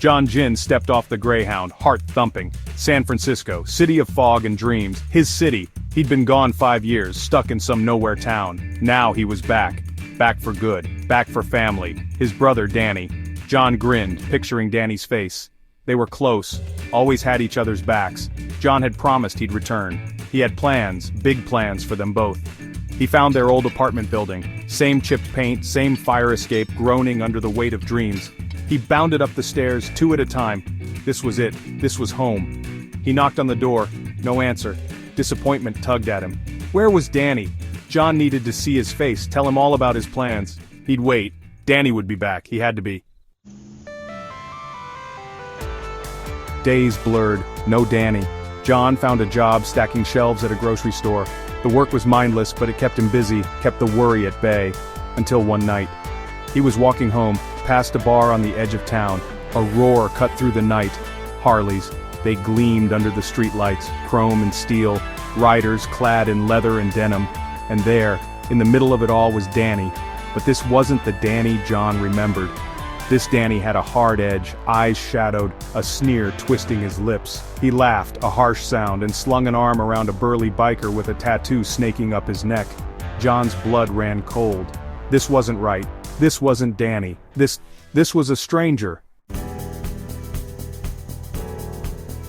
John Ginn stepped off the Greyhound, heart thumping. San Francisco, city of fog and dreams, his city. He'd been gone 5 years, stuck in some nowhere town. Now he was back. Back for good, back for family. His brother Danny. John grinned, picturing Danny's face. They were close, always had each other's backs. John had promised he'd return. He had plans, big plans for them both. He found their old apartment building. Same chipped paint, same fire escape groaning under the weight of dreams. He bounded up the stairs, 2 at a time. This was it. This was home. He knocked on the door. No answer. Disappointment tugged at him. Where was Danny? John needed to see his face, tell him all about his plans. He'd wait. Danny would be back. He had to be. Days blurred. No Danny. John found a job stacking shelves at a grocery store. The work was mindless, but it kept him busy, kept the worry at bay. Until one night. He was walking home, past a bar on the edge of town. A roar cut through the night. Harleys. They gleamed under the streetlights, chrome and steel, riders clad in leather and denim. And there, in the middle of it all was Danny. But this wasn't the Danny John remembered. This Danny had a hard edge, eyes shadowed, a sneer twisting his lips. He laughed, a harsh sound, and slung an arm around a burly biker with a tattoo snaking up his neck. John's blood ran cold. This wasn't right. This wasn't Danny. This was a stranger.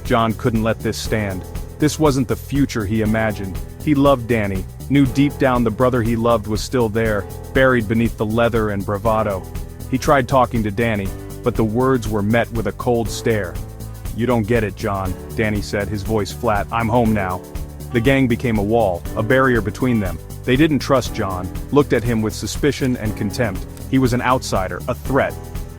John couldn't let this stand. This wasn't the future he imagined. He loved Danny, knew deep down the brother he loved was still there, buried beneath the leather and bravado. He tried talking to Danny, but the words were met with a cold stare. "You don't get it, John," Danny said, his voice flat. "I'm home now." The gang became a wall, a barrier between them. They didn't trust John, looked at him with suspicion and contempt. He was an outsider, a threat.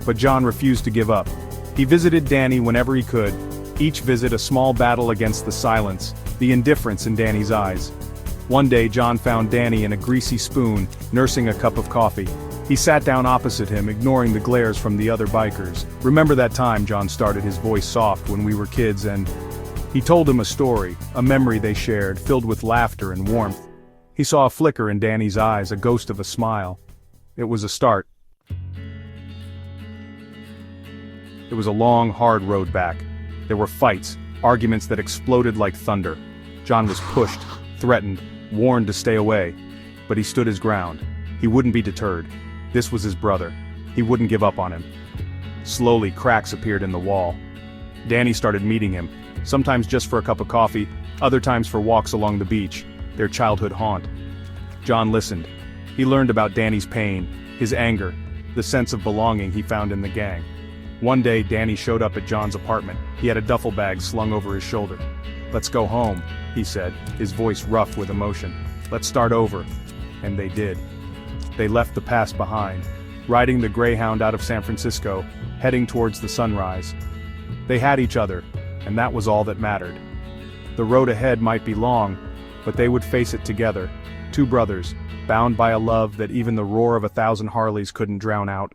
But John refused to give up. He visited Danny whenever he could, each visit a small battle against the silence, the indifference in Danny's eyes. One day John found Danny in a greasy spoon, nursing a cup of coffee. He sat down opposite him, ignoring the glares from the other bikers. "Remember that time," John started, his voice soft, "when we were kids and—" He told him a story, a memory they shared, filled with laughter and warmth. He saw a flicker in Danny's eyes, a ghost of a smile. It was a start. It was a long, hard road back. There were fights, arguments that exploded like thunder. John was pushed, threatened, warned to stay away. But he stood his ground. He wouldn't be deterred. This was his brother. He wouldn't give up on him. Slowly, cracks appeared in the wall. Danny started meeting him, sometimes just for a cup of coffee, other times for walks along the beach, their childhood haunt. John listened. He learned about Danny's pain, his anger, the sense of belonging he found in the gang. One day, Danny showed up at John's apartment. He had a duffel bag slung over his shoulder. "Let's go home," he said, his voice rough with emotion. "Let's start over." And they did. They left the past behind, riding the Greyhound out of San Francisco, heading towards the sunrise. They had each other, and that was all that mattered. The road ahead might be long, but they would face it together, two brothers, bound by a love that even the roar of 1,000 Harleys couldn't drown out.